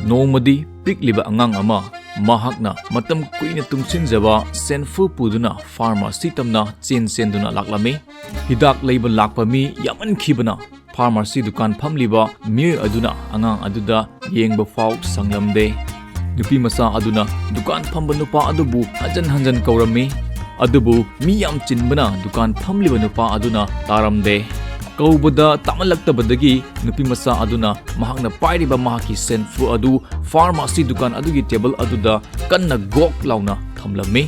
ꯅꯣꯡꯃꯗꯤ ꯄꯤꯛꯂꯤꯕ ꯑꯉꯥꯡ ꯑꯃ ꯃꯍꯥꯛꯅ ꯃꯇꯝ ꯀꯨꯏꯅ ꯇꯨꯡꯁꯤꯟꯖꯕ ꯁꯦꯟꯐꯨ ꯄꯨꯗꯨꯅ ꯐꯥꯔꯃꯥꯁꯤ ꯇꯝꯅ ꯆꯦꯟꯗꯨꯅ ꯂꯥꯛꯂꯝꯃꯤ꯫ ꯍꯤꯗꯥꯛ ꯂꯩꯕ ꯂꯥꯛꯄ ꯃꯤ ꯌꯥꯝꯃꯟꯈꯤꯕꯅ ꯐꯥꯔꯃꯥꯁꯤ ꯗꯨꯀꯥꯟ ꯐꯝꯂꯤꯕ ꯃꯤꯑꯣꯏ ꯑꯗꯨꯅ ꯑꯉꯥꯡ ꯑꯗꯨꯗ ꯌꯦꯡꯕ ꯐꯥꯎ ꯁꯪꯂꯝꯗꯦ꯫ ꯅꯨꯄꯤꯃꯆꯥ ꯑꯗꯨꯅ ꯗꯨꯀꯥꯟ ꯐꯝꯕ ꯅꯨꯄꯥ ꯑꯗꯨꯕꯨ ꯍꯟꯖꯟ ꯀꯧꯔꯝꯃꯤ꯫ ꯑꯗꯨꯕꯨ ꯃꯤ ꯌꯥꯝ ꯆꯤꯟꯕꯅ ꯗꯨꯀꯥꯟ ꯐꯝꯂꯤꯕ ꯅꯨꯄꯥ ꯑꯗꯨꯅ ꯇꯥꯔꯝꯗꯦ꯫ ꯀꯧꯕꯗ ꯇꯥꯃꯜꯂꯛꯇꯕꯗꯒꯤ ꯅꯨꯄꯤꯃꯆꯥ ꯑꯗꯨꯅ ꯃꯍꯥꯛꯅ ꯄꯥꯏꯔꯤꯕ ꯃꯍꯥꯛꯀꯤ ꯁꯦꯟꯐꯨ ꯑꯗꯨ ꯐꯥꯔꯃꯥꯁꯤ ꯗꯨꯀꯥꯟ ꯑꯗꯨꯒꯤ ꯇꯦꯕꯜ ꯑꯗꯨꯗ ꯀꯟꯅ ꯒꯣꯛ ꯂꯥꯎꯅ ꯊꯝꯂꯝꯃꯤ꯫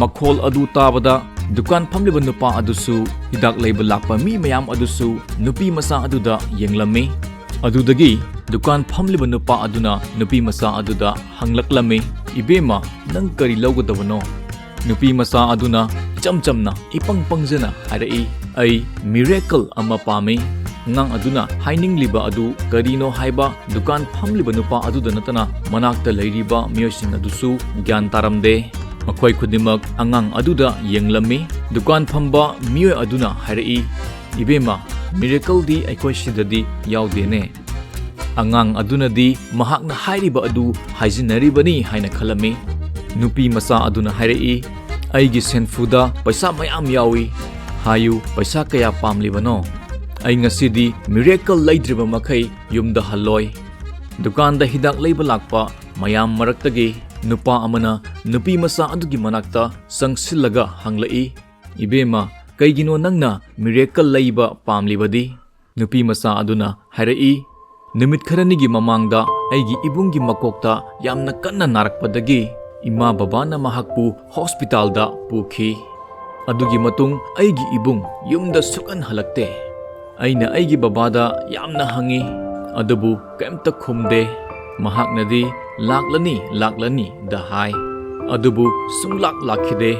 ꯃꯈꯣꯜ ꯑꯗꯨ ꯇꯥꯕꯗ ꯗꯨꯀꯥꯟ ꯐꯝꯂꯤꯕ ꯅꯨꯄꯥ ꯑꯗꯨꯁꯨ ꯍꯤꯗꯥꯛ ꯂꯩꯕ ꯂꯥꯛꯄ ꯃꯤ ꯃꯌꯥꯝ ꯑꯗꯨꯁꯨ ꯅꯨꯄꯤꯃꯆꯥ ꯑꯗꯨꯗ ꯌꯦꯡꯂꯝꯃꯤ꯫ ꯑꯗꯨꯗꯒꯤ ꯗꯨꯀꯥꯟ ꯐꯝꯂꯤꯕ ꯅꯨꯄꯥ ꯑꯗꯨꯅ ꯅꯨꯄꯤꯃꯆꯥ ꯑꯗꯨꯗ ꯍꯪꯂꯛꯂꯝꯃꯤ, "ꯏꯕꯦꯝꯃ, ꯅꯪ ꯀꯔꯤ ꯂꯧꯒꯗꯕꯅꯣ?" ꯅꯨꯄꯤꯃꯆꯥ ꯑꯗꯨꯅ ꯏꯆꯝ ꯆꯝꯅ ꯏꯄꯪ ꯄꯪꯖꯅ ꯍꯥꯏꯔꯛꯏ, "ꯑꯩ ꯃꯤꯔꯦꯀꯜ ꯑꯃ ꯄꯥꯝꯃꯤ." ꯑꯉꯥꯡ ꯑꯗꯨꯅ ꯍꯥꯏꯅꯤꯡꯂꯤꯕ ꯑꯗꯨ ꯀꯔꯤꯅꯣ ꯍꯥꯏꯕ ꯗꯨꯀꯥꯟ ꯐꯝꯂꯤꯕ ꯅꯨꯄꯥ ꯑꯗꯨꯗ ꯅꯠꯇꯅ ꯃꯅꯥꯛꯇ ꯂꯩꯔꯤꯕ ꯃꯤꯑꯣꯏꯁꯤꯡ ꯑꯗꯨꯁꯨ ꯒ꯭ꯌꯥꯟ ꯇꯥꯔꯝꯗꯦ꯫ ꯃꯈꯣꯏ ꯈꯨꯗꯤꯡꯃꯛ ꯑꯉꯥꯡ ꯑꯗꯨꯗ ꯌꯦꯡꯂꯝꯃꯤ꯫ ꯗꯨꯀꯥꯟ ꯐꯝꯕ ꯃꯤꯑꯣꯏ ꯑꯗꯨꯅ ꯍꯥꯏꯔꯛꯏ, "ꯏꯕꯦꯝꯃ, ꯃꯤꯔꯦꯀꯜꯗꯤ ꯑꯩꯈꯣꯏ ꯁꯤꯗꯗꯤ ꯌꯥꯎꯗꯦꯅꯦ." ꯑꯉꯥꯡ ꯑꯗꯨꯅꯗꯤ ꯃꯍꯥꯛꯅ ꯍꯥꯏꯔꯤꯕ ꯑꯗꯨ ꯍꯥꯏꯖꯤꯟꯅꯔꯤꯕꯅꯤ ꯍꯥꯏꯅ ꯈꯜꯂꯝꯃꯤ꯫ ꯅꯨꯄꯤ ꯃꯆꯥ ꯑꯗꯨꯅ ꯍꯥꯏꯔꯛꯏ, "ꯑꯩꯒꯤ ꯁꯦꯟꯐꯨꯗ ꯄꯩꯁꯥ ꯃꯌꯥꯝ ꯌꯥꯎꯏ꯫ ꯍꯥꯏꯌꯨ, ꯄꯩꯁꯥ ꯀꯌా ꯄꯥꯝꯂꯤꯕꯅꯣ? ꯑꯩ ꯉꯁꯤꯗꯤ ꯃꯤꯔꯦꯀꯜ ꯂꯩꯗ꯭ꯔꯤꯕ ꯃꯈꯩ ꯌꯨꯝꯗ ꯍꯜꯂꯣꯏ." ꯗꯨꯀꯥꯟꯗ ꯍꯤꯗꯥꯛ ꯂꯩꯕ ꯂꯥꯛꯄ ꯃꯌꯥꯝ ꯃꯔꯛꯇꯒꯤ ꯅꯨꯄꯥ ꯑꯃꯅ ꯅꯨꯄꯤ ꯃꯆꯥ ꯑꯗꯨꯒꯤ ꯃꯅꯥꯛꯇ ꯆꯪꯁꯤꯜꯂꯒ ꯍꯪꯂꯛꯏ, "ꯏꯕꯦꯝꯃ, ꯀꯩꯒꯤꯅꯣ ꯅꯪꯅ ꯃꯤꯔꯦꯀꯜ ꯂꯩꯕ ꯄꯥꯝꯂꯤꯕꯗꯤ?" ꯅꯨꯄꯤ ꯃꯆꯥ ꯑꯗꯨꯅ ꯍꯥꯏꯔꯛꯏ, "ꯅꯨꯃꯤꯠ ꯈꯔꯅꯤꯒꯤ ꯃꯃꯥꯡꯗ ꯑꯩꯒꯤ ꯏꯕꯨꯡꯒꯤ ꯃꯀꯣꯛꯇ ꯌꯥꯝꯅ ꯀꯟꯅ ꯅꯥꯔꯛꯄꯗꯒꯤ ꯏꯃꯥ ꯕꯕꯥꯅ ꯃꯍꯥꯛꯄꯨ ꯍꯣꯁꯄꯤꯇꯥꯜꯗ ꯄꯨꯈꯤ꯫ ꯑꯗꯨꯒꯤ ꯃꯇꯨꯡ ꯑꯩꯒꯤ ꯏꯕꯨꯡ ꯌꯨꯝꯗ ꯁꯨꯛꯍꯟ ꯍꯜꯂꯛꯇꯦ꯫ ꯑꯩꯅ ꯑꯩꯒꯤ ꯕꯕꯥꯗ ꯌꯥꯝꯅ ꯍꯪꯉꯤ, ꯑꯗꯨꯕꯨ ꯀꯩꯝꯇ ꯈꯨꯝꯗꯦ꯫ ꯃꯍꯥꯛꯅꯗꯤ ꯂꯥꯛꯂꯅꯤ ꯗ ꯍꯥꯏ, ꯑꯗꯨꯕꯨ ꯁꯨꯡꯂꯥꯛ ꯂꯥꯛꯈꯤꯗꯦ."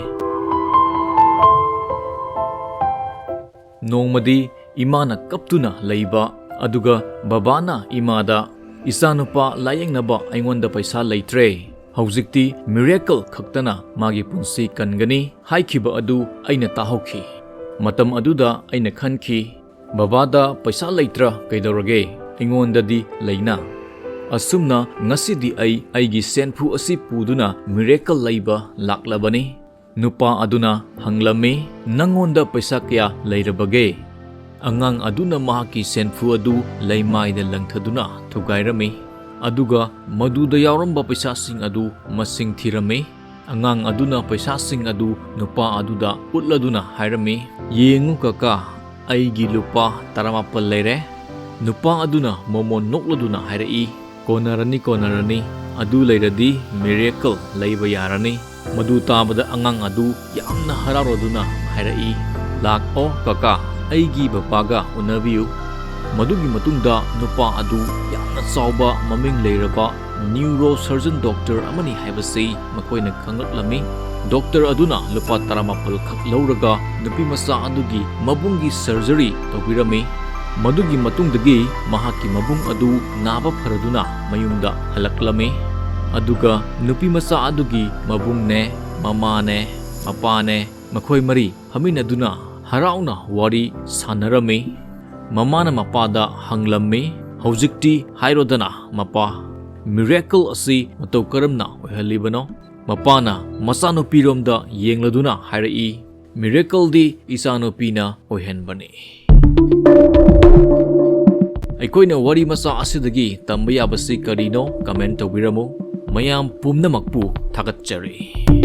ꯅꯣꯡꯃꯗꯤ ꯏꯃꯥꯅ ꯀꯞꯇꯨꯅ ꯂꯩꯕ ꯑꯗꯨꯒ ꯕꯕꯥꯅ ꯏꯃꯥꯗ, "ꯏꯆꯥꯅꯨꯄꯥ ꯂꯥꯌꯦꯡꯅꯕ ꯑꯩꯉꯣꯟꯗ ꯄꯩꯁా ꯂꯩꯇ꯭ꯔꯦ꯫ ꯍꯧꯖꯤꯛꯇꯤ ꯃꯤꯔꯦꯀꯜ ꯈꯛꯇꯅ ꯃꯥꯒꯤ ꯄꯨꯟꯁꯤ ꯀꯟꯒꯅꯤ" ꯍꯥꯏꯈꯤꯕ ꯑꯗꯨ ꯑꯩꯅ ꯇꯥꯍꯧꯈꯤ꯫ ꯃꯇꯝ ꯑꯗꯨꯗ ꯑꯩꯅ ꯈꯟꯈꯤ, ꯕꯕꯥꯗ ꯄꯩꯁꯥ ꯂꯩꯇ꯭ꯔ ꯀꯩꯗꯧꯔꯒꯦ, ꯑꯩꯉꯣꯟꯗꯗꯤ ꯂꯩꯅ꯫ ꯑꯁꯨꯝꯅ ꯉꯁꯤꯗꯤ ꯑꯩꯒꯤ ꯁꯦꯟꯐꯨ ꯑꯁꯤ ꯄꯨꯗꯨꯅ ꯃꯤꯔꯦꯀꯜ ꯂꯩꯕ ꯂꯥꯛꯂꯕꯅꯤ꯫ ꯅꯨꯄꯥ ꯑꯗꯨꯅ ꯍꯪꯂꯝꯃꯤ, "ꯅꯪꯉꯣꯟꯗ ꯄꯩꯁꯥ ꯀꯌꯥ ꯂꯩꯔꯕꯒꯦ?" ꯑꯉꯥꯡ ꯑꯗꯨꯅ ꯃꯍꯥꯛꯀꯤ ꯁꯦꯟꯐꯨ ꯑꯗꯨ ꯂꯩꯃꯥꯏꯗ ꯂꯪꯊꯗꯨꯅ ꯊꯨꯒꯥꯏꯔꯝꯃꯤ꯫ ꯑꯗꯨꯒ ꯃꯗꯨꯗ ꯌꯥꯎꯔꯝꯕ ꯄꯩꯁꯥꯁꯤꯡ ꯑꯗꯨ ꯃꯁꯤꯡ ꯊꯤꯔꯝꯃꯤ꯫ ꯑꯉꯥꯡ ꯑꯗꯨꯅ ꯄꯩꯁꯥꯁꯤꯡ ꯑꯗු ꯅꯨꯄꯥ ꯑꯗꯨꯗ ꯎꯠꯂꯗꯨꯅ ꯍꯥꯏꯔꯝꯃꯤ, "ꯌꯦꯡꯉꯨ ꯀꯀꯥ, ꯑꯩꯒꯤ ꯂꯨꯄꯥ 17 ꯂꯩꯔꯦ." ꯅꯨꯄꯥ ꯑꯗꯨꯅ ꯃꯣꯃꯣꯟ ꯅꯣꯛꯂꯗꯨꯅ ꯍꯥꯏꯔꯛꯏ, ꯀꯣꯟꯅꯔꯅꯤ, ꯑꯗꯨ ꯂꯩꯔꯗꯤ ꯃꯤꯔꯦꯀꯜ ꯂꯩꯕ ꯌꯥꯔꯅꯤ." ꯃꯗꯨ ꯇꯥꯕꯗ ꯑꯉꯥꯡ ꯑꯗꯨ ꯌꯥꯝꯅ ꯍꯔꯥꯎꯔꯗꯨꯅ ꯍꯥꯏꯔꯛꯏ, "ꯂꯥꯛꯑꯣ ꯀꯀꯥ, ꯑꯩꯒꯤ ꯕꯕꯥꯒ ꯎꯅꯕꯤꯌꯨ." ꯃꯗꯨꯒꯤ ꯃꯇꯨꯡꯗ ꯅꯨꯄꯥ ꯑꯗꯨ ꯌꯥꯝꯅ ꯆꯥꯎꯕ ꯃꯃꯤꯡ ꯂꯩꯔꯕ ꯅ꯭ꯌꯨꯔꯣ ꯁꯔꯖꯟ ꯗꯣꯛꯇꯔ ꯑꯃꯅꯤ ꯍꯥꯏꯕꯁꯤ ꯃꯈꯣꯏꯅ ꯈꯪꯂꯛꯂꯝꯃꯤ꯫ ꯗꯣꯛꯇꯔ ꯑꯗꯨꯅ ꯂꯨꯄꯥ 17 ꯈꯛ ꯂꯧꯔꯒ ꯅꯨꯄꯤꯃꯆꯥ ꯑꯗꯨꯒꯤ ꯃꯕꯨꯡꯒꯤ ꯁꯔꯖꯔꯤ ꯇꯧꯕꯤꯔꯝꯃꯤ꯫ ꯃꯗꯨꯒꯤ ꯃꯇꯨꯡꯗꯒꯤ ꯃꯍꯥꯛꯀꯤ ꯃꯕꯨꯡ ꯑꯗꯨ ꯅꯥꯕ ꯐꯔꯗꯨꯅ ꯃꯌꯨꯝꯗ ꯍꯜꯂꯛꯂꯝꯃꯤ꯫ ꯑꯗꯨꯒ ꯅꯨꯄꯤꯃꯆꯥ ꯑꯗꯨꯒꯤ ꯃꯕꯨꯡꯅꯦ, ꯃꯃꯥꯅꯦ, ꯃꯄꯥꯅꯦ, ꯃꯈꯣꯏ ꯃꯔꯤ ꯐꯝꯃꯤꯟꯅꯗꯨꯅ ꯍꯔꯥꯎꯅ ꯋꯥꯔꯤ ꯁꯥꯟꯅꯔꯝꯃꯤ꯫ ꯃꯃꯥꯅ ꯃꯄꯥꯗ ꯍꯪꯂꯝꯃꯤ, "ꯍꯧꯖꯤꯛꯇꯤ ꯍꯥꯏꯔꯣꯗꯅ ꯃꯄꯥ, ꯃꯤꯔꯦꯀꯜ ꯑꯁꯤ ꯃꯇꯧ ꯀꯔꯝꯅ ꯑꯣꯏꯍꯜꯂꯤꯕꯅꯣ?" ꯃꯄꯥꯅ ꯃꯆꯥꯅꯨꯄꯤꯔꯣꯝꯗ ꯌꯦꯡꯂꯗꯨꯅ ꯍꯥꯏꯔꯛꯏ, "ꯃꯤꯔꯦꯀꯜꯗꯤ ꯏꯆꯥꯅꯨꯄꯤꯅ ꯑꯣꯏꯍꯟꯕꯅꯤ." ꯑꯩꯈꯣꯏꯅ ꯋꯥꯔꯤ ꯃꯆꯥ ꯑꯁꯤꯗꯒꯤ ꯇꯝꯕ ꯌꯥꯕꯁꯤ ꯀꯔꯤꯅꯣ? ꯀꯃꯦꯟ ꯇꯧꯕꯤꯔꯝꯃꯨ꯫ ꯃꯌꯥꯝ ꯄꯨꯝꯅꯃꯛꯄꯨ ꯊꯥꯒꯠꯆꯔꯤ꯫